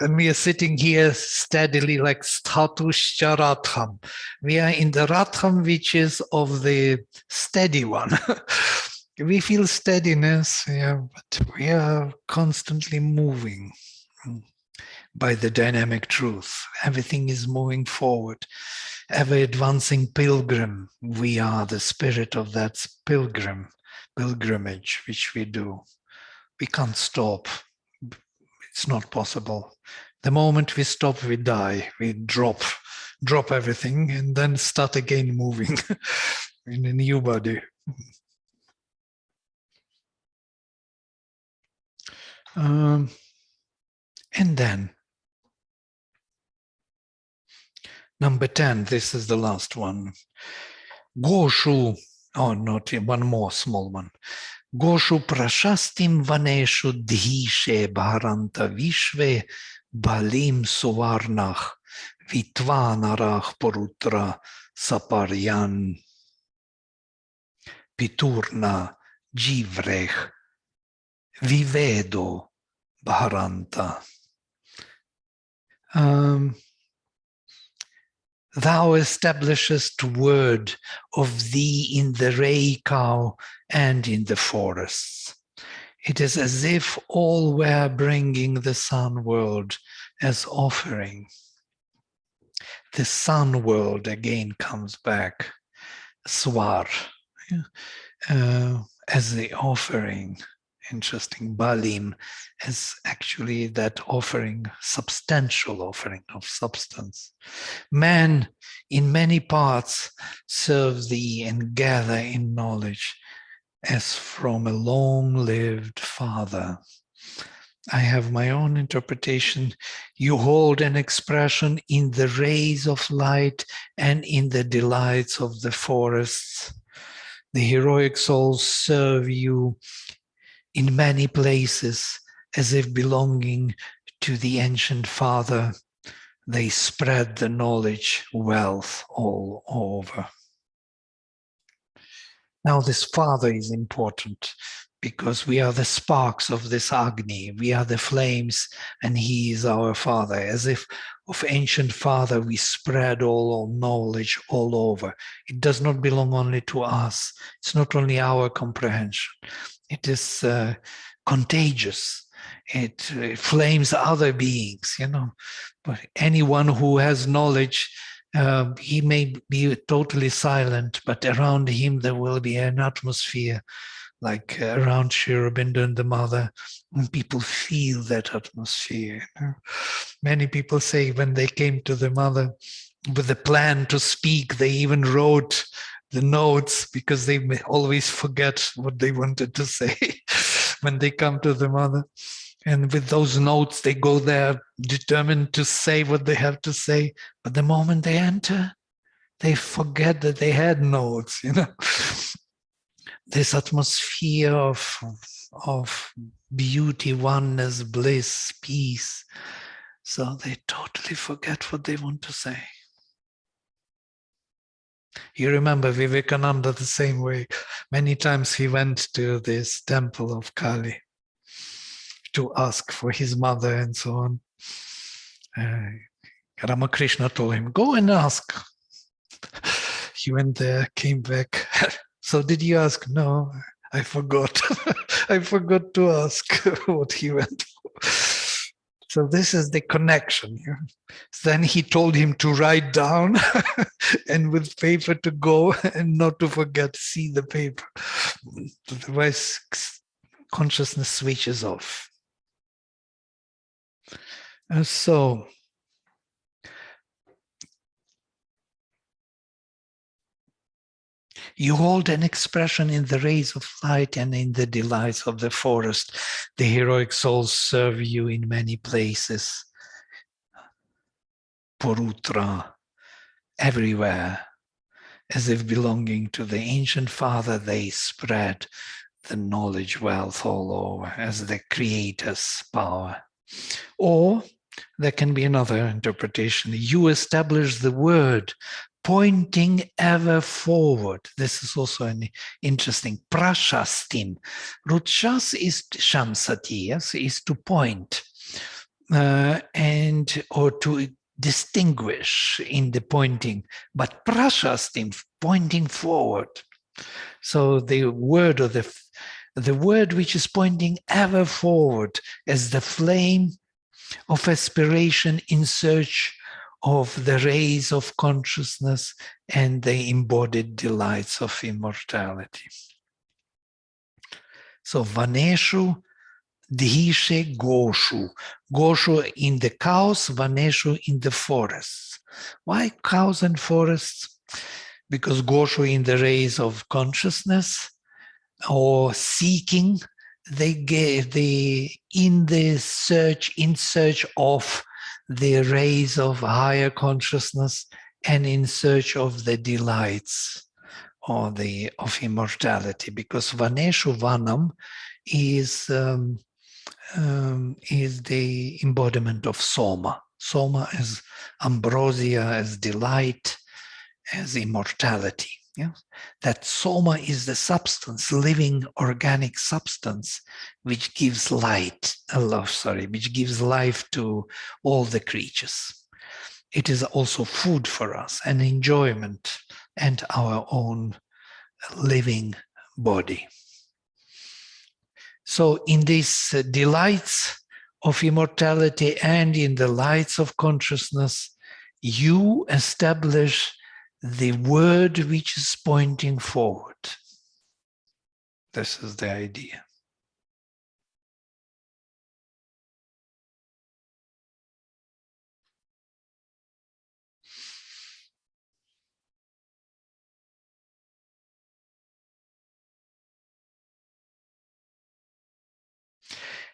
Speaker 1: And we are sitting here steadily like Statushya Ratham. We are in the Ratham, which is of the steady one. We feel steadiness, yeah, but we are constantly moving by the dynamic truth. Everything is moving forward. Ever advancing pilgrim. We are the spirit of that pilgrimage which we do. We can't stop. It's not possible. The moment we stop, we die. We drop everything and then start again moving in a new body. And then number 10, this is the last one. Goshu, oh, not one more small one. Goshu prashastim vaneshu dhishe bharanta vishve balim suvarnach vitvanarach porutra saparyan piturna jivrech vivedo bharanta. Thou establishest word of thee in the ray cow and in the forests. It is as if all were bringing the sun world as offering. The sun world again comes back, swar, as the offering. Interesting. Balim is actually that offering, substantial offering of substance. Man in many parts serves thee and gather in knowledge as from a long-lived father. I have my own interpretation. You hold an expression in the rays of light and in the delights of the forests. The heroic souls serve you in many places as if belonging to the ancient father. They spread the knowledge wealth all over. Now this father is important because we are the sparks of this Agni, we are the flames, and he is our father. As if of ancient father we spread all knowledge all over. It does not belong only to us. It's not only our comprehension. It is contagious. It flames other beings, you know. But anyone who has knowledge, he may be totally silent, but around him there will be an atmosphere like around Sri Aurobindo and the mother, and people feel that atmosphere. You know? Many people say when they came to the mother with the plan to speak, they even wrote the notes because they may always forget what they wanted to say when they come to the mother. And with those notes, they go there determined to say what they have to say. But the moment they enter, they forget that they had notes, you know. This atmosphere of beauty, oneness, bliss, peace. So they totally forget what they want to say. You remember Vivekananda the same way. Many times he went to this temple of Kali to ask for his mother and so on. Ramakrishna told him, go and ask. He went there, came back. So did you ask? No, I forgot. I forgot to ask what he went for. So this is the connection. Then he told him to write down and with paper to go and not to forget, see the paper. Otherwise, consciousness switches off. So you hold an expression in the rays of light and in the delights of the forest. The heroic souls serve you in many places. Porutra, everywhere. As if belonging to the ancient father, they spread the knowledge wealth all over as the creator's power. Or there can be another interpretation. You establish the word pointing ever forward. This is also an interesting. Prashastim. Ruchas is shamsati, yes, is to point and or to distinguish in the pointing, but prashastim, pointing forward. So the word or the word which is pointing ever forward as the flame of aspiration in search of the rays of consciousness and the embodied delights of immortality. So Vaneshu Dhishe Goshu. Goshu in the cows, Vaneshu in the forests. Why cows and forests? Because Goshu in the rays of consciousness or seeking, they gave in search of the rays of higher consciousness and in search of the delights or of immortality, because Vaneshu Vanam is the embodiment of Soma. Soma as ambrosia, as delight, as immortality. Yeah? That Soma is the substance, living organic substance, which gives which gives life to all the creatures. It is also food for us and enjoyment and our own living body. So in these delights of immortality and in the lights of consciousness, you establish the word which is pointing forward. This is the idea.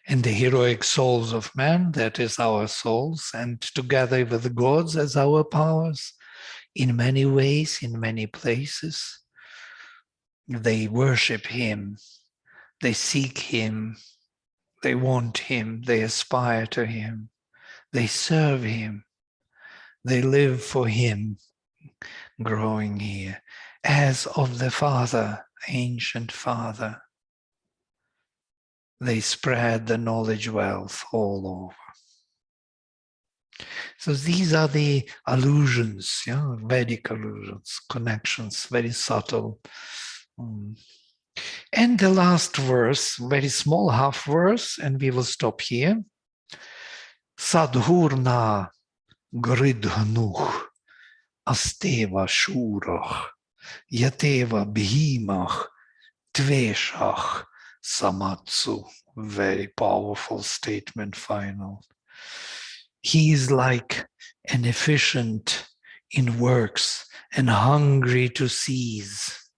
Speaker 1: And the heroic souls of man, that is our souls, and together with the gods as our powers, in many ways, in many places, they worship him, they seek him, they want him, they aspire to him, they serve him, they live for him, growing here, as of the Father, ancient Father. They spread the knowledge wealth all over. So these are the allusions, yeah, Vedic allusions, connections, very subtle. And the last verse, very small half verse, and we will stop here. Sadhurna gridhanuch asteva shurach yateva bhimach tveshach samatsu. Very powerful statement, final. He is like an efficient in works and hungry to seize,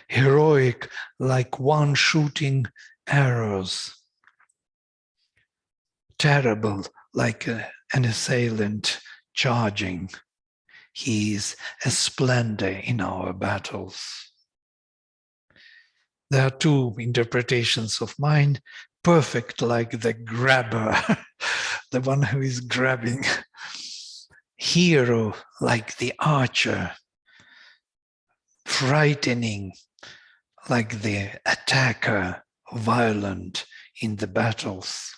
Speaker 1: heroic like one shooting arrows, terrible like an assailant charging. He is a splendor in our battles. There are two interpretations of mine. Perfect like the grabber, the one who is grabbing. Hero like the archer. Frightening like the attacker, violent in the battles.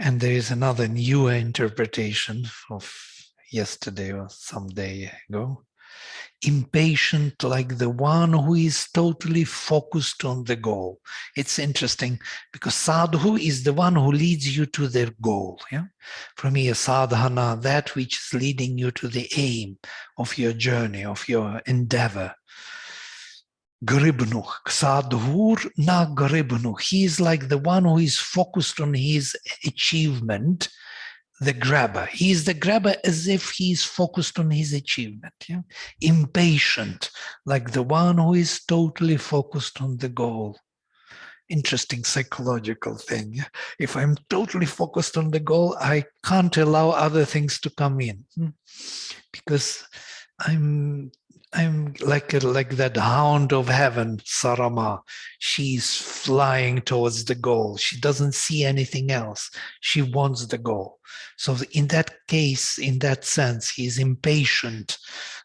Speaker 1: And there is another newer interpretation of yesterday or some day ago. Impatient like the one who is totally focused on the goal. It's interesting because sadhu is the one who leads you to their goal. Yeah? From here, sadhana, that which is leading you to the aim of your journey, of your endeavor. Gribnuch, sadhur na gribnuch. He is like the one who is focused on his achievement, the grabber. He is the grabber as if he is focused on his achievement. Yeah? Impatient, like the one who is totally focused on the goal. Interesting psychological thing. Yeah? If I'm totally focused on the goal, I can't allow other things to come in because I'm like that hound of heaven, Sarama. She's flying towards the goal. She doesn't see anything else. She wants the goal. So in that case, in that sense, he's impatient,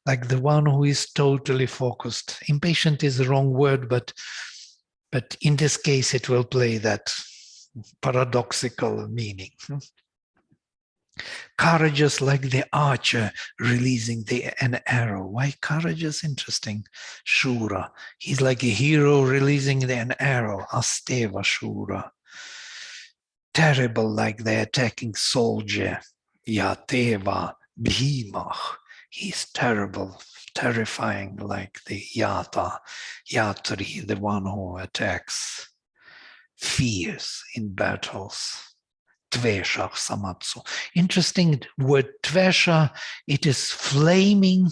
Speaker 1: like the one who is totally focused. Impatient is the wrong word, but in this case, it will play that paradoxical meaning. Courageous like the archer releasing an arrow. Why courageous? Interesting. Shura. He's like a hero releasing an arrow. Asteva Shura. Terrible like the attacking soldier. Yateva Bhimach. He's terrible, terrifying like the Yatri, the one who attacks. Fierce in battles. Tvesha Samatsu. Interesting word Tvesha, it is flaming.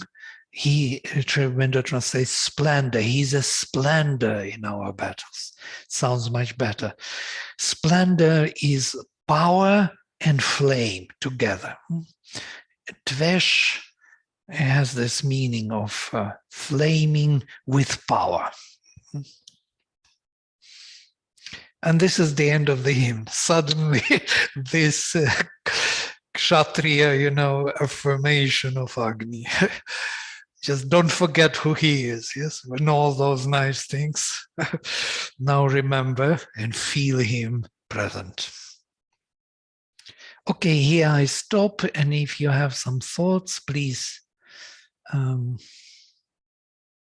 Speaker 1: Tremendous translates splendor. He's a splendor in our battles. Sounds much better. Splendor is power and flame together. Tvesh It has this meaning of flaming with power. And this is the end of the hymn. Suddenly, this Kshatriya, affirmation of Agni. Just don't forget who he is, yes? And all those nice things. Now remember and feel him present. Okay, here I stop. And if you have some thoughts, please.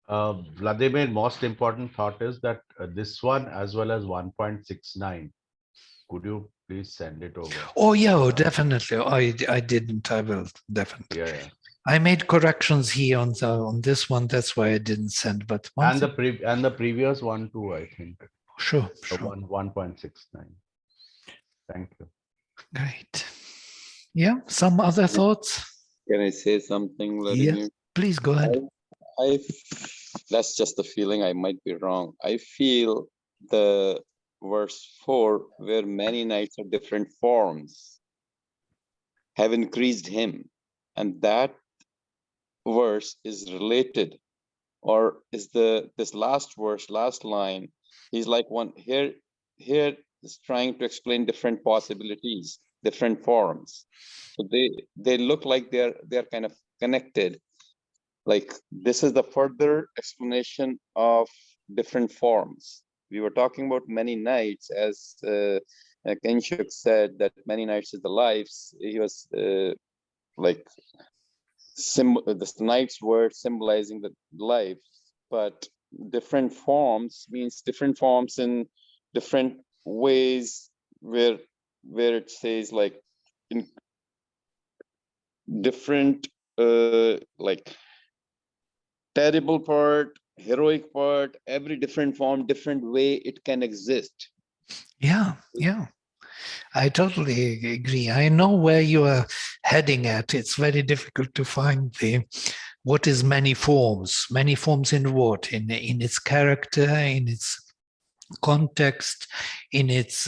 Speaker 6: Vladimir, most important thought is that this one as well as 1.69, could you please send it over?
Speaker 1: Oh, yeah, definitely. I didn't. I will definitely.
Speaker 6: Yeah.
Speaker 1: I made corrections here on this one. That's why I didn't send. But
Speaker 6: And the previous one too, I think.
Speaker 1: Sure.
Speaker 6: 1.69. Thank you.
Speaker 1: Great. Yeah. Some other thoughts?
Speaker 8: Can I say something, Vladimir?
Speaker 1: Yes. Please go ahead.
Speaker 8: That's just a feeling. I might be wrong. I feel the verse 4, where many nights of different forms have increased him, and that verse is related, or is this last verse, last line, he's like one here is trying to explain different possibilities, different forms. So they look like they're kind of connected. Like this is the further explanation of different forms. We were talking about many nights, as Kenshuk said that many nights is the lives. He was like this night's word symbolizing the life, but different forms means different forms in different ways, where it says like in different like terrible part, heroic part, every different form, different way it can exist.
Speaker 1: Yeah. I totally agree. I know where you are heading at. It's very difficult to find what is many forms. Many forms in what? In its character, in its context, in its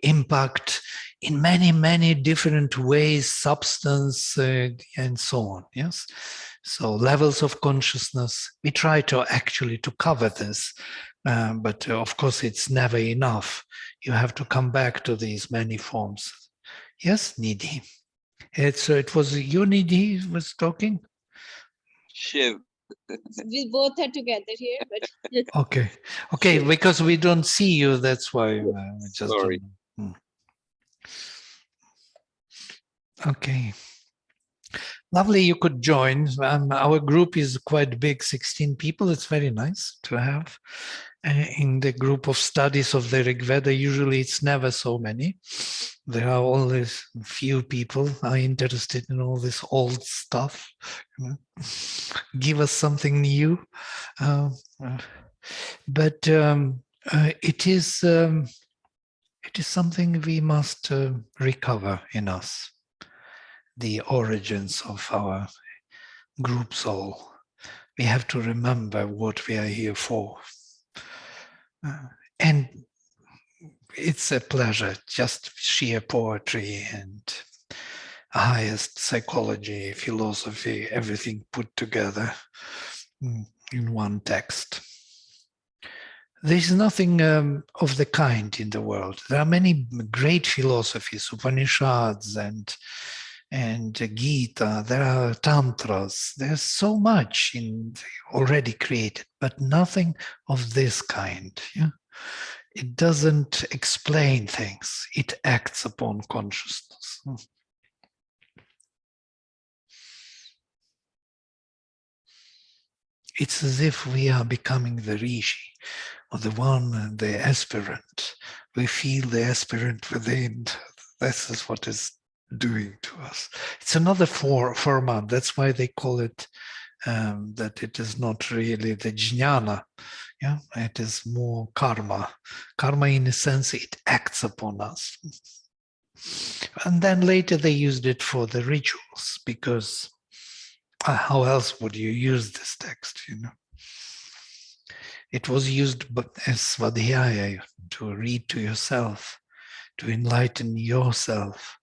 Speaker 1: impact, in many different ways, substance, and so on. Yes. So levels of consciousness. We try to cover this, but of course it's never enough. You have to come back to these many forms. Yes, Nidhi. It was you, Nidhi, was talking.
Speaker 8: Shiv.
Speaker 9: We both are together here, but
Speaker 1: Okay, because we don't see you, that's why we just
Speaker 8: Sorry.
Speaker 1: Okay. Lovely, you could join. Our group is quite big, 16 people. It's very nice to have in the group of studies of the Rig Veda. Usually it's never so many. There are always few people are interested in all this old stuff. Give us something new. But it is something we must recover in us. The origins of our group soul. We have to remember what we are here for. And it's a pleasure, just sheer poetry and highest psychology, philosophy, everything put together in one text. There's nothing of the kind in the world. There are many great philosophies, Upanishads and Gita, there are tantras, there's so much already created, but nothing of this kind. Yeah? It doesn't explain things, it acts upon consciousness. It's as if we are becoming the rishi, or the aspirant. We feel the aspirant within. This is what is doing to us. It's another format. That's why they call it that it is not really the jnana. Yeah, it is more karma. Karma, in a sense, it acts upon us. And then later they used it for the rituals, because how else would you use this text? It was used as svadhyaya, to read to yourself, to enlighten yourself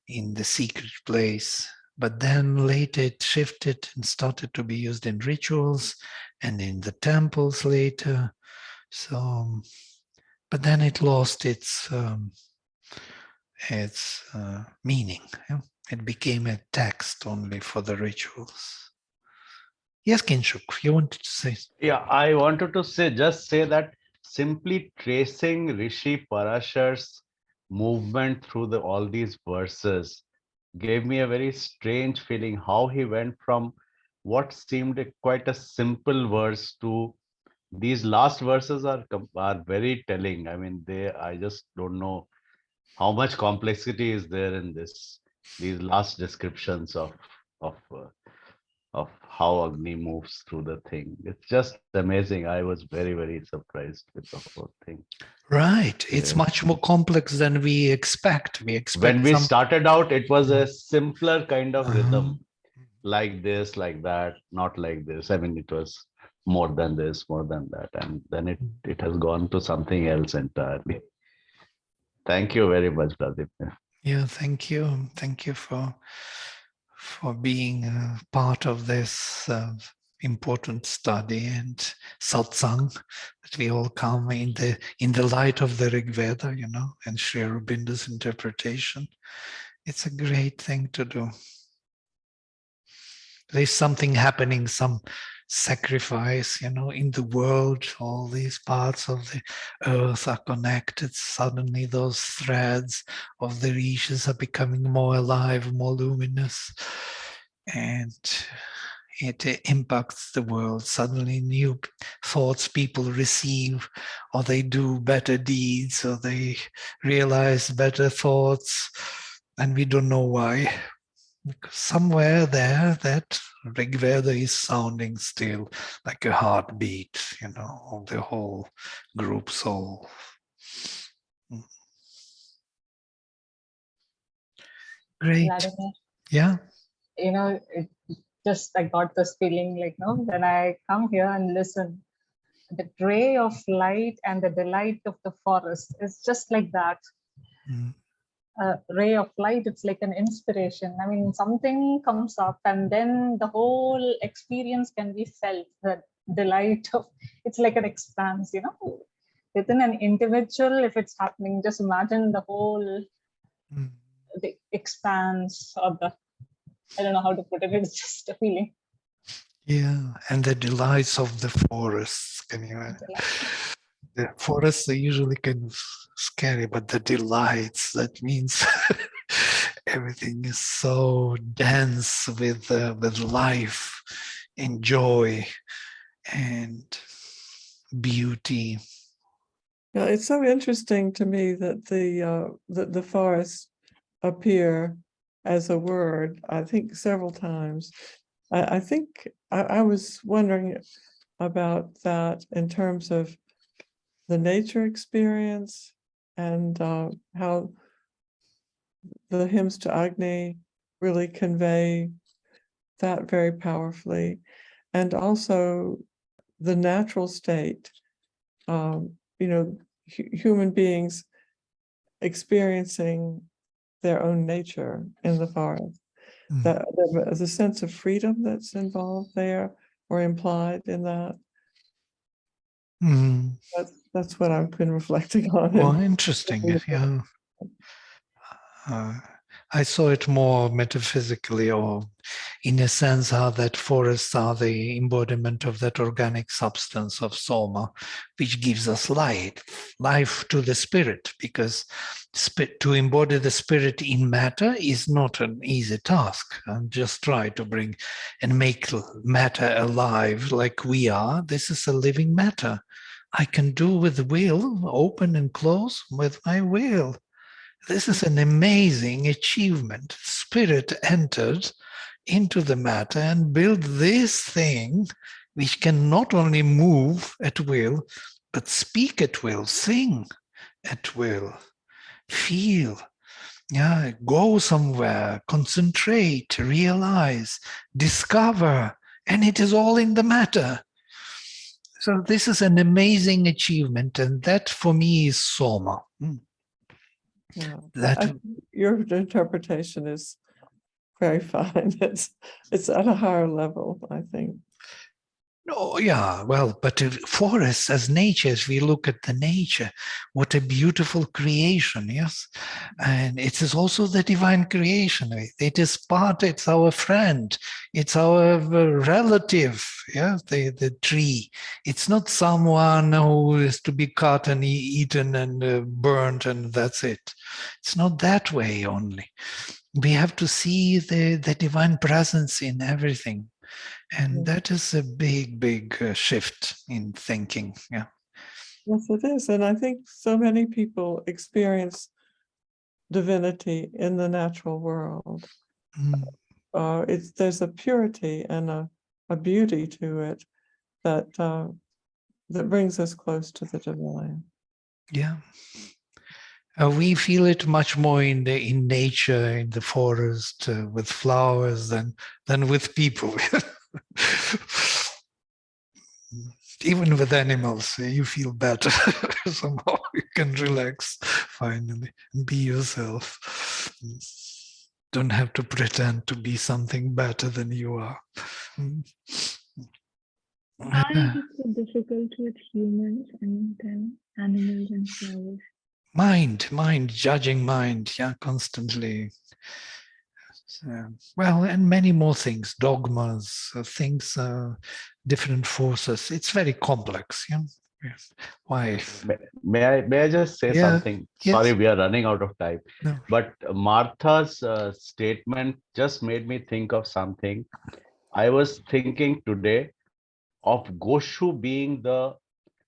Speaker 1: in the secret place, But then later it shifted and started to be used in rituals and in the temples later. So, but then it lost its meaning. Yeah? It became a text only for the rituals. Yes, Kinshuk, you wanted to say?
Speaker 6: Yeah, I wanted to say that simply tracing Rishi Parashar's movement through all these verses gave me a very strange feeling how he went from what seemed quite a simple verse to these last verses are very telling. I mean, I just don't know how much complexity is there in these last descriptions of how Agni moves through the thing. It's just amazing. I was very, very surprised with the whole thing.
Speaker 1: Right. It's
Speaker 6: Yeah.
Speaker 1: much more complex than we expect. We expect
Speaker 6: When we
Speaker 1: some.
Speaker 6: started out, it was a simpler kind of
Speaker 1: Uh-huh.
Speaker 6: rhythm, like this, like that, not like this. I mean, it was more than this, more than that, and then it has gone to something else entirely. Thank you very much, Vladimir.
Speaker 1: Yeah, thank you. Thank you for being a part of this important study and satsang that we all come in the light of the Rig Veda, you know, and Sri Aurobindo's interpretation. It's a great thing to do. There's something happening, some sacrifice, you know, in the world. All these parts of the earth are connected. Suddenly those threads of the rishis are becoming more alive, more luminous, and it impacts the world. Suddenly new thoughts people receive, or they do better deeds, or they realize better thoughts, and we don't know why. Because somewhere there, that Rig Veda is sounding still like a heartbeat, you know, of the whole group soul. Great.
Speaker 7: Vladimir,
Speaker 1: Yeah.
Speaker 7: you know, I got this feeling like, no, when I come here and listen, the ray of light and the delight of the forest is just like that.
Speaker 1: Mm.
Speaker 7: Ray of light, it's like an inspiration. I mean, something comes up and then the whole experience can be felt. The delight of, it's like an expanse, you know, within an individual. If it's happening, just imagine the whole the expanse of the, I don't know how to put it, it's just a feeling.
Speaker 1: Yeah, and the delights of the forests. Can you? The forests are usually kind of scary, but the delights, that means everything is so dense with life and joy and beauty.
Speaker 4: Yeah, it's so interesting to me that the forests appear as a word, I think several times. I think I was wondering about that in terms of the nature experience and how the hymns to Agni really convey that very powerfully, and also the natural state, you know, human beings experiencing their own nature in the forest. That there's a sense of freedom that's involved there or implied in that. That's what I've been reflecting on.
Speaker 1: Well, interesting. Yeah. I saw it more metaphysically, or in a sense, how that forests are the embodiment of that organic substance of soma, which gives us life to the spirit, because to embody the spirit in matter is not an easy task. And just try to bring and make matter alive like we are. This is a living matter. I can do with will, open and close with my will. This is an amazing achievement. Spirit entered into the matter and built this thing which can not only move at will, but speak at will, sing at will, feel, go somewhere, concentrate, realize, discover, and it is all in the matter. So this is an amazing achievement, and that for me is Soma.
Speaker 4: Yeah, your interpretation is very fine. It's at a higher level, I think.
Speaker 1: No, yeah, well, but forests as nature, as we look at the nature, what a beautiful creation, yes? And it is also the divine creation. It is part, it's our friend, it's our relative, yeah, the tree. It's not someone who is to be cut and eaten and burnt and that's it. It's not that way only. We have to see the divine presence in everything. And that is a big shift in thinking. Yeah.
Speaker 4: Yes, it is. And I think so many people experience divinity in the natural world. There's a purity and a beauty to it that that brings us close to the divine.
Speaker 1: Yeah. We feel it much more in nature, in the forest, with flowers than with people. Even with animals, you feel better somehow. You can relax finally and be yourself. Don't have to pretend to be something better than you are.
Speaker 10: Why is it so difficult with humans and then animals and flowers?
Speaker 1: Mind, judging mind, yeah, constantly. Well, and many more things, dogmas, things, different forces. It's very complex. Yeah. Yes. Why?
Speaker 6: May I just say something?
Speaker 1: Yes.
Speaker 6: Sorry, we are running out of time.
Speaker 1: No.
Speaker 6: But Martha's statement just made me think of something. I was thinking today of Goshu being the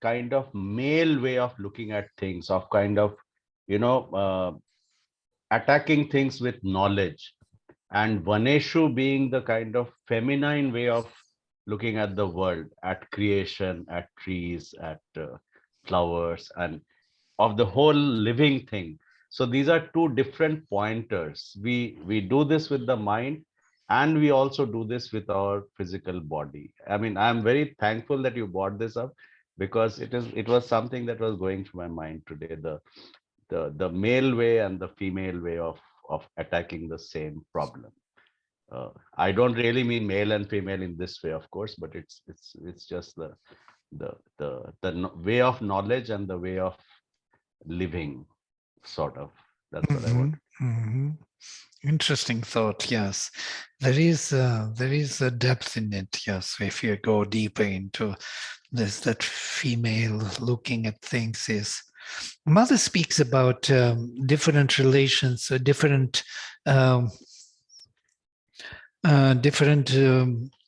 Speaker 6: kind of male way of looking at things, of kind of, attacking things with knowledge, and Vaneshu being the kind of feminine way of looking at the world, at creation, at trees, at flowers, and of the whole living thing. So these are two different pointers. We do this with the mind, and we also do this with our physical body. I mean, I'm very thankful that you brought this up, because it was something that was going through my mind today, the male way and the female way of attacking the same problem. I don't really mean male and female in this way, of course, but it's just the way of knowledge and the way of living, sort of. That's what I want.
Speaker 1: Interesting thought. Yes, there is a depth in it. Yes, if you go deeper into this, that female looking at things is. Mother speaks about different relations, different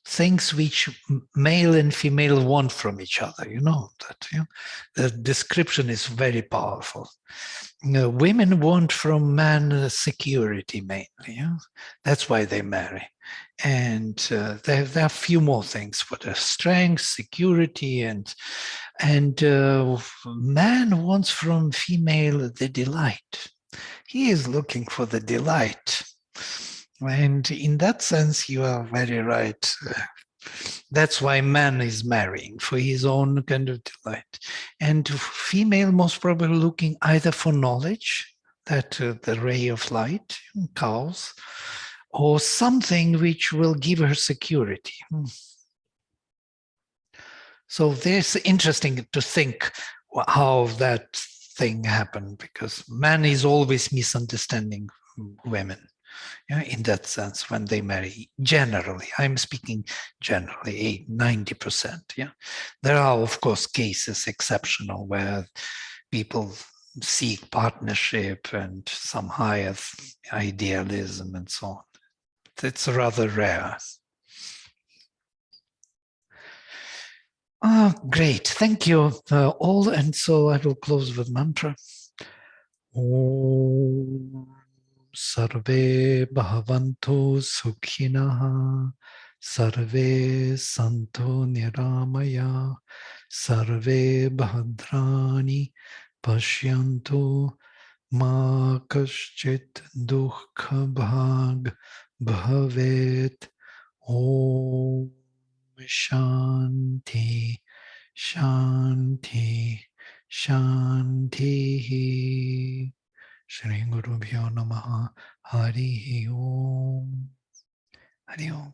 Speaker 1: things which male and female want from each other. You know that. Yeah? The description is very powerful. Women want from man security mainly. Yeah? That's why they marry. And there are a few more things for the strength, security, and man wants from female the delight. He is looking for the delight. And in that sense, you are very right. That's why man is marrying, for his own kind of delight. And female most probably looking either for knowledge, that the ray of light, cows, or something which will give her security. So there's interesting to think how that thing happened, because man is always misunderstanding women. Yeah, in that sense, when they marry, generally, I'm speaking generally, 90%. Yeah, there are of course cases exceptional where people seek partnership and some higher idealism and so on. It's rather rare. Great, thank you all. And so I will close with mantra. Om Sarve Bhavantu Sukhinaha Sarve Santu Niramaya Sarve Bhadrani Pashyantu Ma Kaschit Dukha Bhag Bhavet. Om Shanti Shanti Shanti. Shri Guru Bhyo Namaha Hari Om. Hari Om.